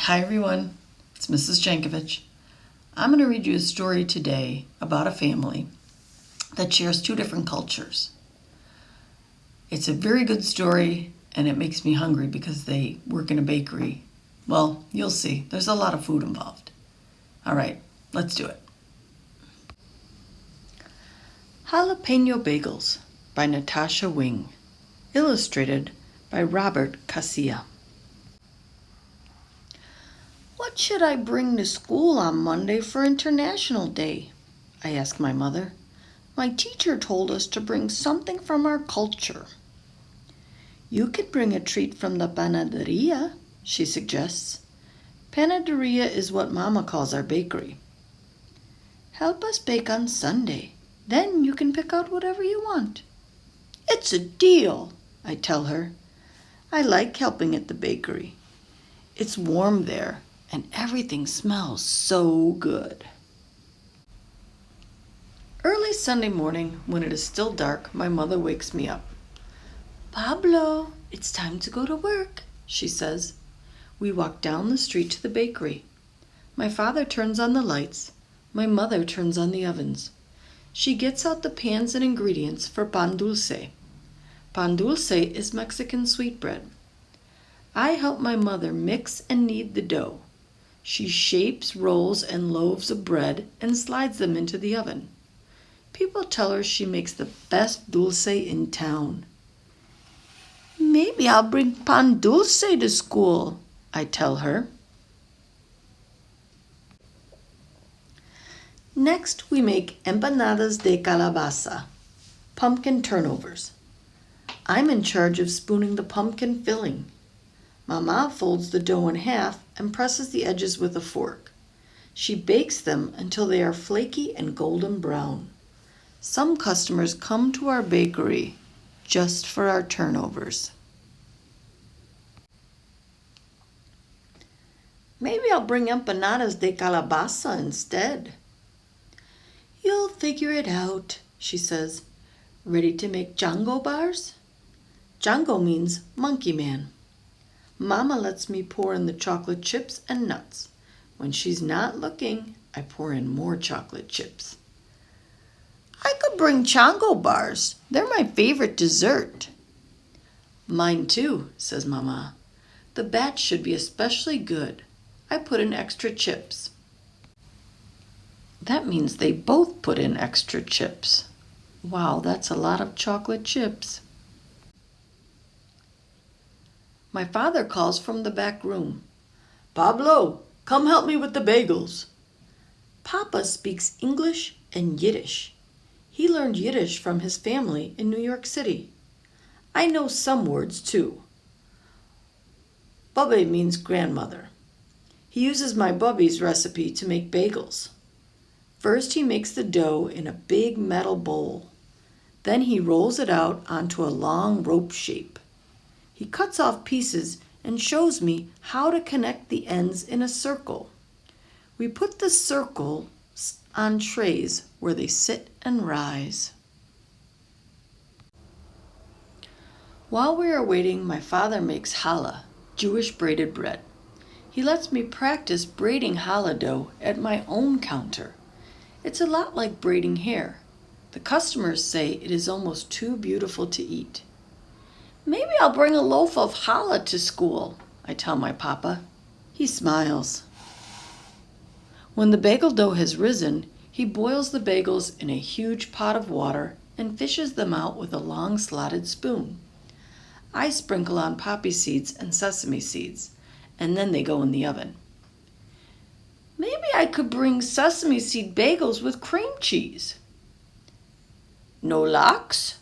Hi everyone, it's Mrs. Jankovich. I'm going to read you a story today about a family that shares two different cultures. It's a very good story and it makes me hungry because they work in a bakery. Well, you'll see. There's a lot of food involved. All right, let's do it. Jalapeno Bagels by Natasha Wing. Illustrated by Robert Casilla. What should I bring to school on Monday for International Day? I asked my mother. My teacher told us to bring something from our culture. You could bring a treat from the panaderia, she suggests. Panaderia is what Mama calls our bakery. Help us bake on Sunday. Then you can pick out whatever you want. It's a deal, I tell her. I like helping at the bakery. It's warm there, and everything smells so good. Early Sunday morning, when it is still dark, my mother wakes me up. Pablo, it's time to go to work, she says. We walk down the street to the bakery. My father turns on the lights. My mother turns on the ovens. She gets out the pans and ingredients for pan dulce. Pan dulce is Mexican sweetbread. I help my mother mix and knead the dough. She shapes, rolls, and loaves of bread and slides them into the oven. People tell her she makes the best dulce in town. Maybe I'll bring pan dulce to school, I tell her. Next, we make empanadas de calabaza, pumpkin turnovers. I'm in charge of spooning the pumpkin filling. Mama folds the dough in half and presses the edges with a fork. She bakes them until they are flaky and golden brown. Some customers come to our bakery just for our turnovers. Maybe I'll bring empanadas de calabaza instead. You'll figure it out, she says. Ready to make Django bars? Django means monkey man. Mama lets me pour in the chocolate chips and nuts. When she's not looking, I pour in more chocolate chips. I could bring Django bars. They're my favorite dessert. Mine too, says Mama. The batch should be especially good. I put in extra chips. That means they both put in extra chips. Wow, that's a lot of chocolate chips. My father calls from the back room. Pablo, come help me with the bagels. Papa speaks English and Yiddish. He learned Yiddish from his family in New York City. I know some words too. Bubbe means grandmother. He uses my Bubby's recipe to make bagels. First, he makes the dough in a big metal bowl. Then he rolls it out onto a long rope shape. He cuts off pieces and shows me how to connect the ends in a circle. We put the circles on trays where they sit and rise. While we are waiting, my father makes challah, Jewish braided bread. He lets me practice braiding challah dough at my own counter. It's a lot like braiding hair. The customers say it is almost too beautiful to eat. Maybe I'll bring a loaf of challah to school, I tell my papa. He smiles. When the bagel dough has risen, he boils the bagels in a huge pot of water and fishes them out with a long slotted spoon. I sprinkle on poppy seeds and sesame seeds, and then they go in the oven. Maybe I could bring sesame seed bagels with cream cheese. No lox?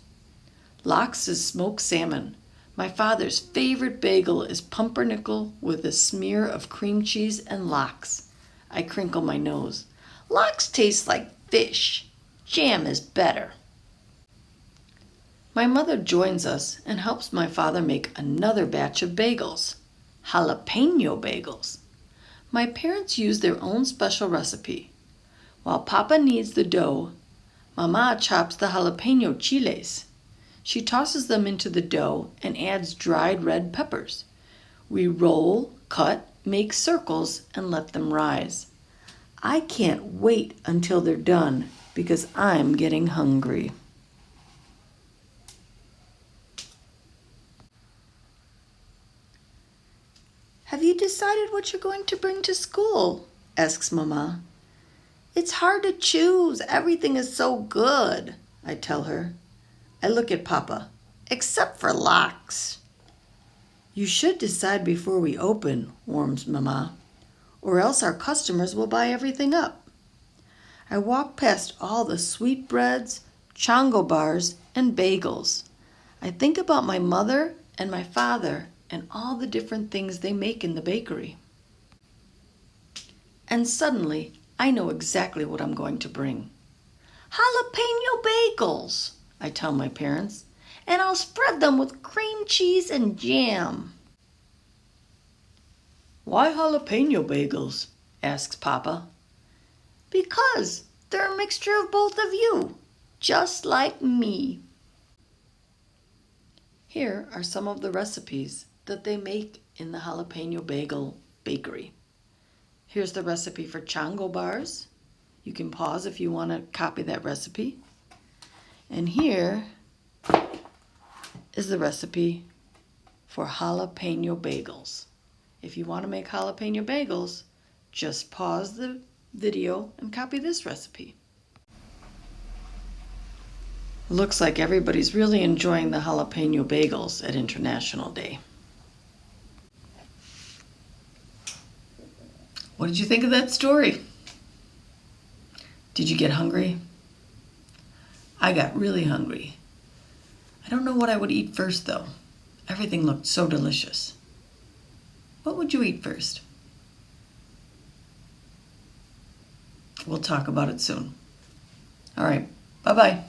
Lox is smoked salmon. My father's favorite bagel is pumpernickel with a smear of cream cheese and lox. I crinkle my nose. Lox tastes like fish. Jam is better. My mother joins us and helps my father make another batch of bagels. Jalapeno bagels. My parents use their own special recipe. While Papa kneads the dough, Mama chops the jalapeno chiles. She tosses them into the dough and adds dried red peppers. We roll, cut, make circles and let them rise. I can't wait until they're done because I'm getting hungry. Have you decided what you're going to bring to school? Asks Mama. It's hard to choose. Everything is so good, I tell her. I look at Papa. Except for lox. You should decide before we open, warns Mama, or else our customers will buy everything up. I walk past all the sweetbreads, chongo bars, and bagels. I think about my mother and my father and all the different things they make in the bakery. And suddenly, I know exactly what I'm going to bring. Jalapeno bagels, I tell my parents, and I'll spread them with cream cheese and jam. Why jalapeno bagels? Asks Papa. Because they're a mixture of both of you, just like me. Here are some of the recipes that they make in the Jalapeno Bagel Bakery. Here's the recipe for chongo bars. You can pause if you want to copy that recipe. And here is the recipe for jalapeno bagels. If you want to make jalapeno bagels, just pause the video and copy this recipe. Looks like everybody's really enjoying the jalapeno bagels at International Day. What did you think of that story? Did you get hungry? I got really hungry. I don't know what I would eat first though. Everything looked so delicious. What would you eat first? We'll talk about it soon. All right, bye-bye.